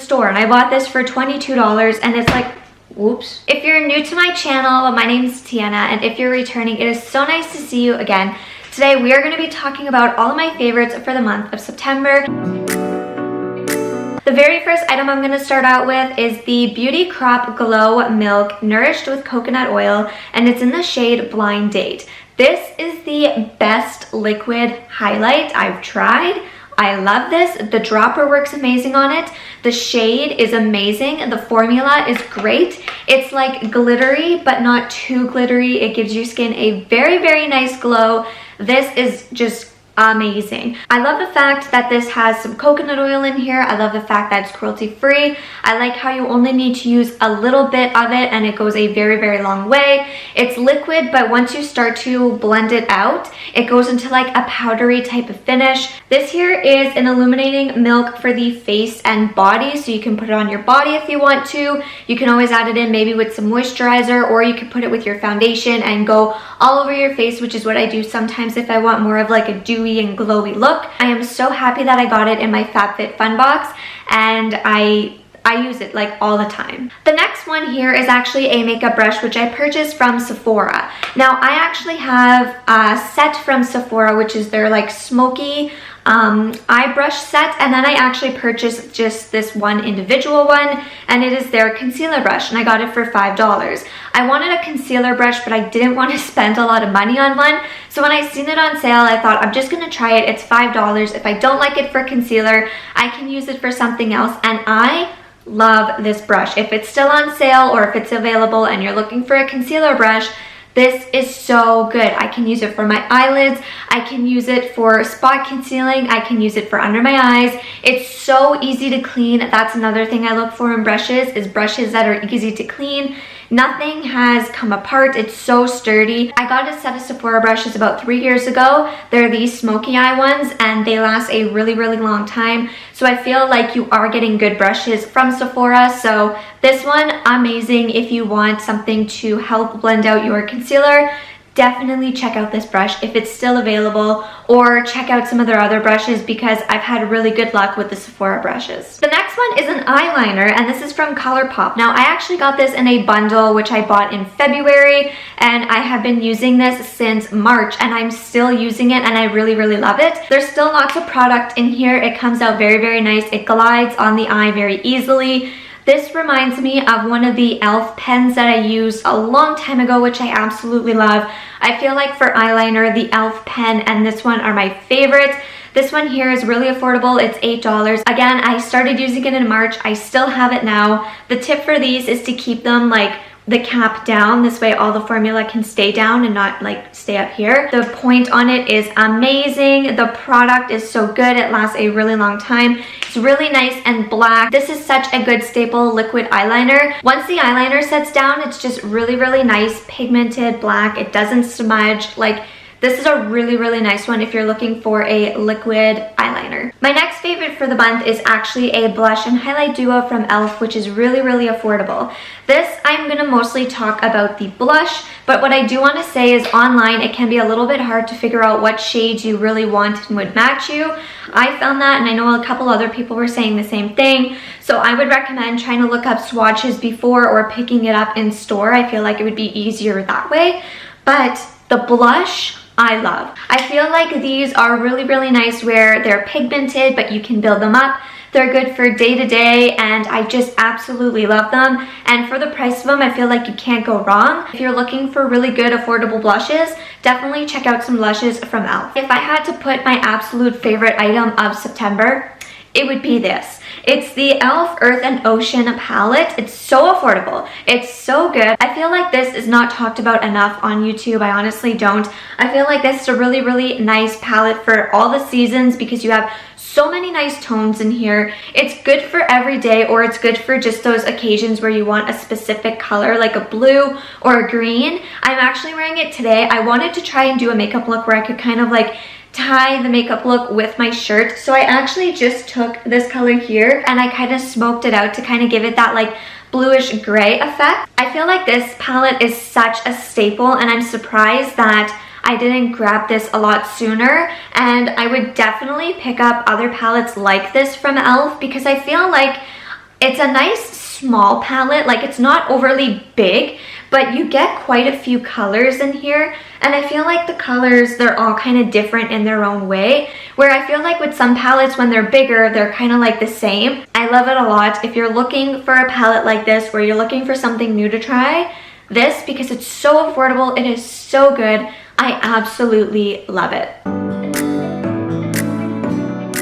store, and I bought this for $22, and it's like, whoops. If you're new to my channel, my name is Tiana, and if you're returning, it is so nice to see you again. Today we are going to be talking about all of my favorites for the month of September. The very first item I'm going to start out with is the Beauty Crop Glow Milk Nourished with Coconut Oil, and it's in the shade Blind Date. This is the best liquid highlight I've tried. I love this. The dropper works amazing on it. The shade is amazing. The formula is great. It's like glittery, but not too glittery. It gives your skin a very, very nice glow. This is just amazing. I love the fact that this has some coconut oil in here. I love the fact that it's cruelty free. I like how you only need to use a little bit of it and it goes a very, very long way. It's liquid, but once you start to blend it out, it goes into like a powdery type of finish. This here is an illuminating milk for the face and body, so you can put it on your body if you want to. You can always add it in maybe with some moisturizer, or you can put it with your foundation and go all over your face, which is what I do sometimes if I want more of like a dewy and glowy look. I am so happy that I got it in my FabFitFun box, and I use it like all the time. The next one here is actually a makeup brush which I purchased from Sephora. Now I actually have a set from Sephora, which is their like smoky eye brush set, and then I actually purchased just this one individual one, and it is their concealer brush, and I got it for $5. I wanted a concealer brush, but I didn't want to spend a lot of money on one, so when I seen it on sale, I thought I'm just gonna try it. It's $5. If I don't like it for concealer, I can use it for something else, and I love this brush. If it's still on sale or if it's available and you're looking for a concealer brush, this is so good. I can use it for my eyelids. I can use it for spot concealing. I can use it for under my eyes. It's so easy to clean. That's another thing I look for in brushes, is brushes that are easy to clean. Nothing has come apart. It's so sturdy. I got a set of Sephora brushes about 3 years ago. They're these smoky eye ones, and they last a really, really long time. So I feel like you are getting good brushes from Sephora. So this one, amazing. If you want something to help blend out your concealer, definitely check out this brush if it's still available, or check out some of their other brushes because I've had really good luck with the Sephora brushes. The next one is an eyeliner, and this is from Colourpop. Now I actually got this in a bundle which I bought in February, and I have been using this since March, and I'm still using it, and I really, really love it. There's still lots of product in here. It comes out very, very nice. It glides on the eye very easily. This reminds me of one of the e.l.f. pens that I used a long time ago, which I absolutely love. I feel like for eyeliner, the e.l.f. pen and this one are my favorites. This one here is really affordable. It's $8. Again, I started using it in March. I still have it now. The tip for these is to keep them like the cap down. This way all the formula can stay down and not like stay up here. The point on it is amazing. The product is so good. It lasts a really long time. It's really nice and black. This is such a good staple liquid eyeliner. Once the eyeliner sets down, it's just really, really nice pigmented black. It doesn't smudge. Like, this is a really, really nice one if you're looking for a liquid eyeliner. My next favorite for the month is actually a blush and highlight duo from e.l.f., which is really, really affordable. This, I'm going to mostly talk about the blush, but what I do want to say is online, it can be a little bit hard to figure out what shades you really want and would match you. I found that, and I know a couple other people were saying the same thing, so I would recommend trying to look up swatches before or picking it up in store. I feel like it would be easier that way, but the blush, I love. I feel like these are really, really nice where they're pigmented, but you can build them up. They're good for day to day, and I just absolutely love them. And for the price of them, I feel like you can't go wrong. If you're looking for really good affordable blushes, definitely check out some blushes from e.l.f. If I had to put my absolute favorite item of September, it would be this. It's the e.l.f. Earth and Ocean palette. It's so affordable. It's so good. I feel like this is not talked about enough on YouTube. I honestly don't. I feel like this is a really, really nice palette for all the seasons because you have so many nice tones in here. It's good for every day, or it's good for just those occasions where you want a specific color like a blue or a green. I'm actually wearing it today. I wanted to try and do a makeup look where I could kind of like tie the makeup look with my shirt. So I actually just took this color here and I kind of smoked it out to kind of give it that like bluish gray effect. I feel like this palette is such a staple, and I'm surprised that I didn't grab this a lot sooner, and I would definitely pick up other palettes like this from e.l.f. because I feel like It's a nice small palette, like it's not overly big, but you get quite a few colors in here, and I feel like the colors, they're all kind of different in their own way, where I feel like with some palettes when they're bigger, they're kind of like the same. I love it a lot. If you're looking for a palette like this where you're looking for something new to try, this, because it's so affordable, it is so good. I absolutely love it.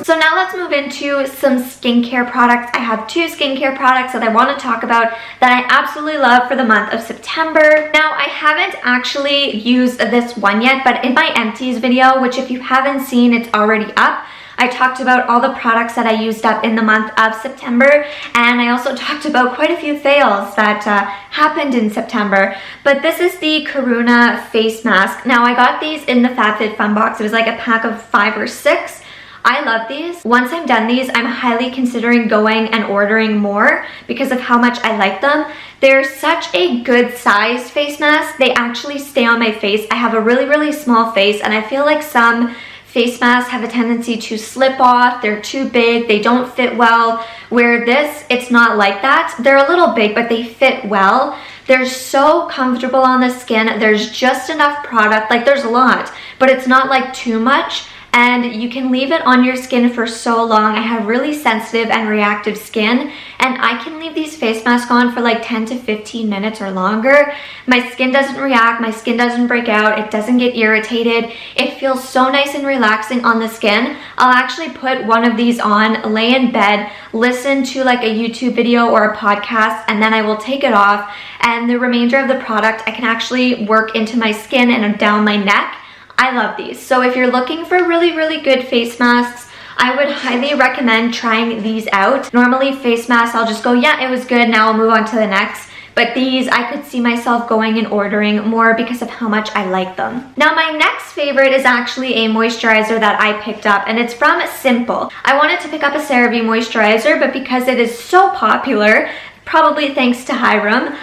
So now let's move into some skincare products. I have 2 skincare products that I want to talk about that I absolutely love for the month of September. Now, I haven't actually used this one yet, but in my empties video, which if you haven't seen, it's already up, I talked about all the products that I used up in the month of September, and I also talked about quite a few fails that happened in September. But this is the Karuna face mask. Now, I got these in the FabFitFun box. It was like a pack of 5 or 6. I love these. Once I'm done these, I'm highly considering going and ordering more because of how much I like them. They're such a good size face mask. They actually stay on my face. I have a really, really small face, and I feel like some face masks have a tendency to slip off. They're too big. They don't fit well. Where this, it's not like that. They're a little big, but they fit well. They're so comfortable on the skin. There's just enough product. Like, there's a lot, but it's not like too much. And you can leave it on your skin for so long. I have really sensitive and reactive skin, and I can leave these face masks on for like 10 to 15 minutes or longer. My skin doesn't react, my skin doesn't break out, it doesn't get irritated. It feels so nice and relaxing on the skin. I'll actually put one of these on, lay in bed, listen to like a YouTube video or a podcast, and then I will take it off, and the remainder of the product I can actually work into my skin and down my neck. I love these. So if you're looking for really, really good face masks, I would highly recommend trying these out. Normally face masks, I'll just go, yeah, it was good, now I'll move on to the next. But these, I could see myself going and ordering more because of how much I like them. Now, my next favorite is actually a moisturizer that I picked up, and it's from Simple. I wanted to pick up a CeraVe moisturizer, but because it is so popular, probably thanks to Hiram,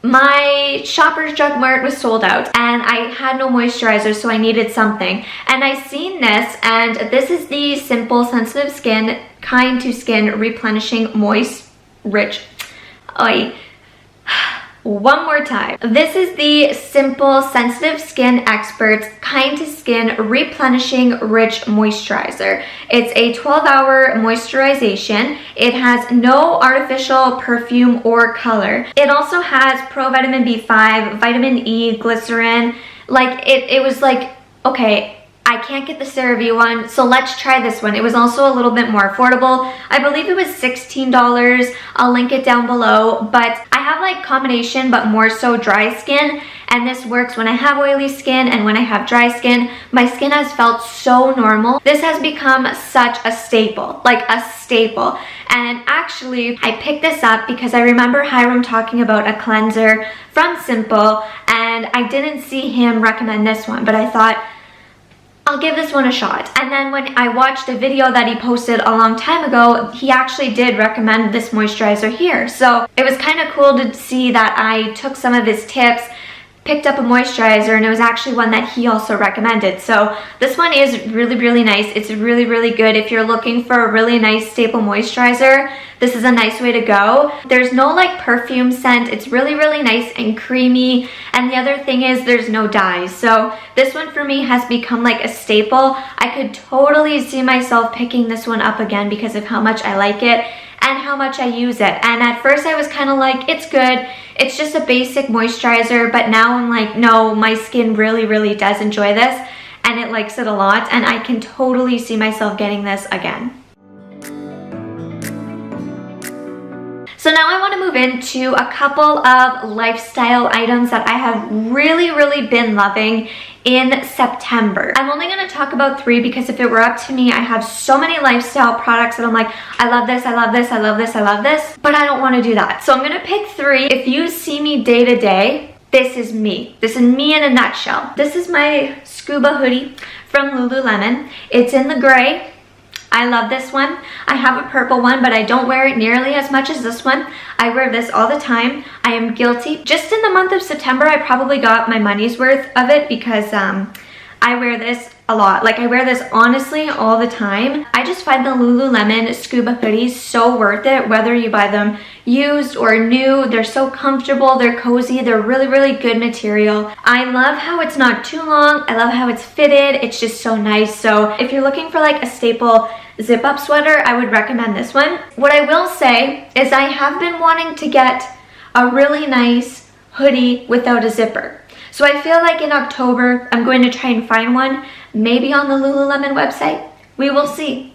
my Shoppers Drug Mart was sold out, and I had no moisturizer, so I needed something. And I seen this, and this is the Simple Sensitive Skin Kind to Skin Replenishing Moist Rich. One more time. This is the Simple Sensitive Skin Experts Kind to Skin Replenishing Rich Moisturizer. It's a 12-hour moisturization. It has no artificial perfume or color. It also has pro vitamin B5, vitamin E, glycerin. Like, it was like, okay, I can't get the CeraVe one, so let's try this one. It was also a little bit more affordable. I believe it was $16. I'll link it down below, but I have like combination, but more so dry skin, and this works when I have oily skin and when I have dry skin. My skin has felt so normal. This has become such a staple, like a staple. And actually, I picked this up because I remember Hiram talking about a cleanser from Simple, and I didn't see him recommend this one, but I thought, I'll give this one a shot. And then when I watched a video that he posted a long time ago, he actually did recommend this moisturizer here. So it was kind of cool to see that I took some of his tips, picked up a moisturizer, and it was actually one that he also recommended. So this one is really, really nice. It's really, really good. If you're looking for a really nice staple moisturizer, this is a nice way to go. There's no like perfume scent. It's really, really nice and creamy. And the other thing is there's no dyes. So this one for me has become like a staple. I could totally see myself picking this one up again because of how much I like it and how much I use it. And at first I was kind of like, it's good, it's just a basic moisturizer, but now I'm like, no, my skin really, really does enjoy this, and it likes it a lot, and I can totally see myself getting this again. So now I want to move into a couple of lifestyle items that I have really, really been loving in September. I'm only going to talk about 3 because if it were up to me, I have so many lifestyle products that I'm like, I love this, I love this, I love this, I love this, but I don't want to do that. So I'm going to pick 3. If you see me day to day, this is me. This is me in a nutshell. This is my scuba hoodie from Lululemon. It's in the gray. I love this one. I have a purple one, but I don't wear it nearly as much as this one. I wear this all the time. I am guilty. Just in the month of September, I probably got my money's worth of it because I wear this a lot. Like, I wear this honestly all the time. I just find the Lululemon scuba hoodies so worth it, whether you buy them used or new. They're so comfortable, they're cozy, they're really good material. I love how it's not too long. I love how it's fitted. It's just so nice. So if you're looking for like a staple zip up sweater, I would recommend this one. What I will say is I have been wanting to get a really nice hoodie without a zipper. So I feel like in October, I'm going to try and find one, maybe on the Lululemon website. We will see.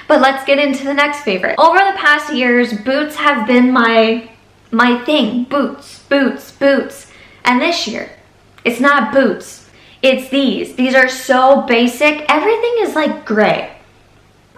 But let's get into the next favorite. Over the past years, boots have been my thing. Boots. And this year, it's not boots. It's these. These are so basic. Everything is like gray.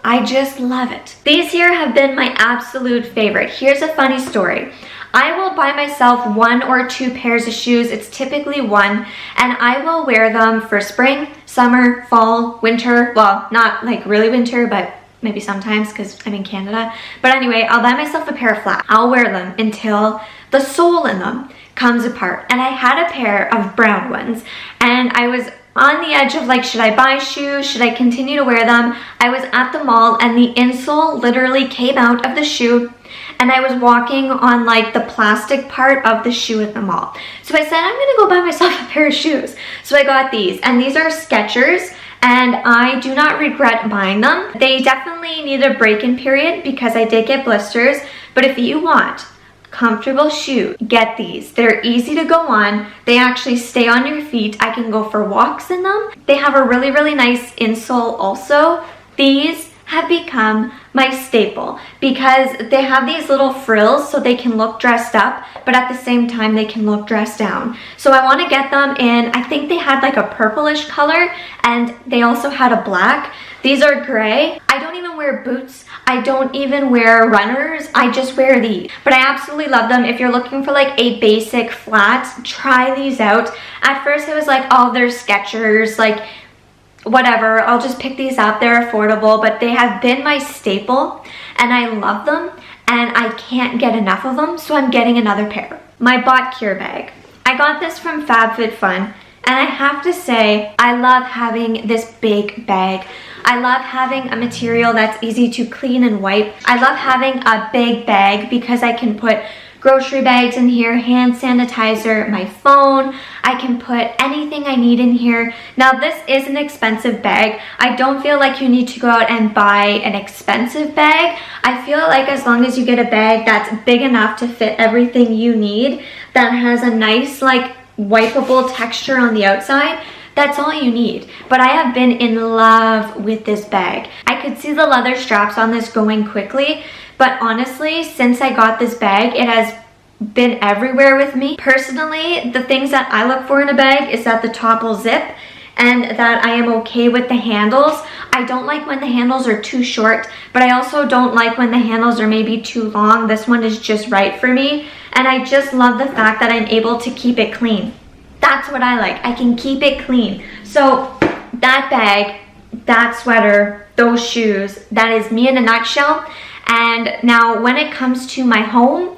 I just love it. These here have been my absolute favorite. Here's a funny story. I will buy myself 1 or 2 pairs of shoes. It's typically 1, and I will wear them for spring, summer, fall, winter. Well, not like really winter, but maybe sometimes because I'm in Canada. But anyway, I'll buy myself a pair of flats. I'll wear them until the sole in them comes apart. And I had a pair of brown ones, and I was on the edge of like, should I buy shoes? Should I continue to wear them? I was at the mall and the insole literally came out of the shoe, and I was walking on like the plastic part of the shoe at the mall. So I said, I'm gonna go buy myself a pair of shoes. So I got these, and these are Skechers, and I do not regret buying them. They definitely need a break-in period because I did get blisters, but if you want comfortable shoe, get these. They're easy to go on. They actually stay on your feet. I can go for walks in them. They have a really nice insole also. These have become my staple because they have these little frills so they can look dressed up, but at the same time they can look dressed down. So I want to get them in, I think they had like a purplish color, and they also had a black. These are gray. I don't even wear boots. I don't even wear runners. I just wear these. But I absolutely love them. If you're looking for like a basic flat, try these out. At first I was like, oh, they're Skechers, like whatever, I'll just pick these up. They're affordable, but they have been my staple and I love them and I can't get enough of them, so I'm getting another pair. My Bot Cure bag. I got this from FabFitFun, and I have to say, I love having this big bag. I love having a material that's easy to clean and wipe. I love having a big bag because I can put grocery bags in here, hand sanitizer, my phone. I can put anything I need in here. Now, this is an expensive bag. I don't feel like you need to go out and buy an expensive bag. I feel like as long as you get a bag that's big enough to fit everything you need, that has a nice like wipeable texture on the outside, that's all you need. But I have been in love with this bag. I could see the leather straps on this going quickly, but honestly, since I got this bag, it has been everywhere with me. Personally, the things that I look for in a bag is that the top will zip and that I am okay with the handles. I don't like when the handles are too short, but I also don't like when the handles are maybe too long. This one is just right for me, and I just love the fact that I'm able to keep it clean. That's what I like. I can keep it clean. So that bag, that sweater, those shoes, that is me in a nutshell. And now when it comes to my home,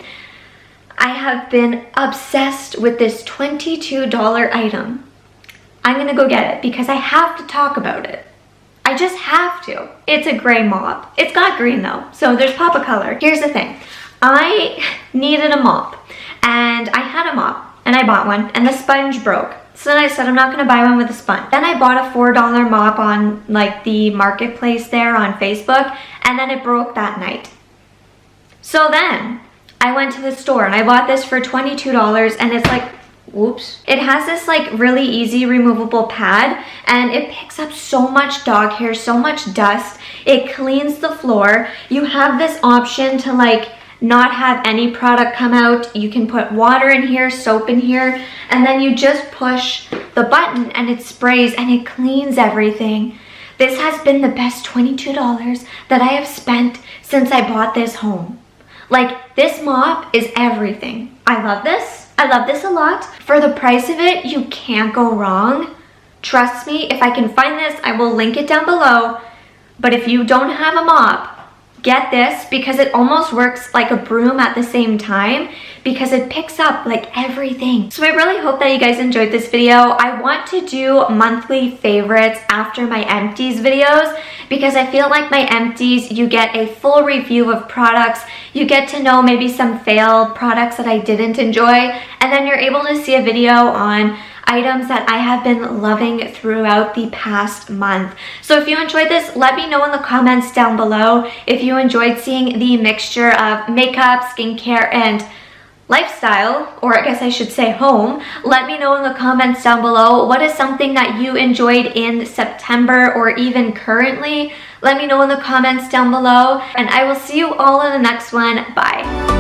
I have been obsessed with this $22 item. I'm gonna go get it because I have to talk about it. I just have to. It's a gray mop. It's got green though, so there's pop of color. Here's the thing. I needed a mop, and I had a mop, and I bought one, and the sponge broke. So then I said, I'm not gonna buy one with a sponge. Then I bought a $4 mop on like the marketplace there on Facebook, and then it broke that night. So then I went to the store and I bought this for $22, and it's like, whoops. It has this like really easy removable pad, and it picks up so much dog hair, so much dust. It cleans the floor. You have this option to like not have any product come out. You can put water in here, soap in here, and then you just push the button and it sprays and it cleans everything. This has been the best $22 that I have spent since I bought this home. Like, this mop is everything. I love this. I love this a lot. For the price of it, you can't go wrong. Trust me, if I can find this, I will link it down below. But if you don't have a mop, get this because it almost works like a broom at the same time, because it picks up like everything. So I really hope that you guys enjoyed this video. I want to do monthly favorites after my empties videos, because I feel like my empties, you get a full review of products, you get to know maybe some failed products that I didn't enjoy, and then you're able to see a video on items that I have been loving throughout the past month. So if you enjoyed this, let me know in the comments down below if you enjoyed seeing the mixture of makeup, skincare, and lifestyle, or I guess I should say home. Let me know in the comments down below what is something that you enjoyed in September or even currently. Let me know in the comments down below, and I will see you all in the next one. Bye.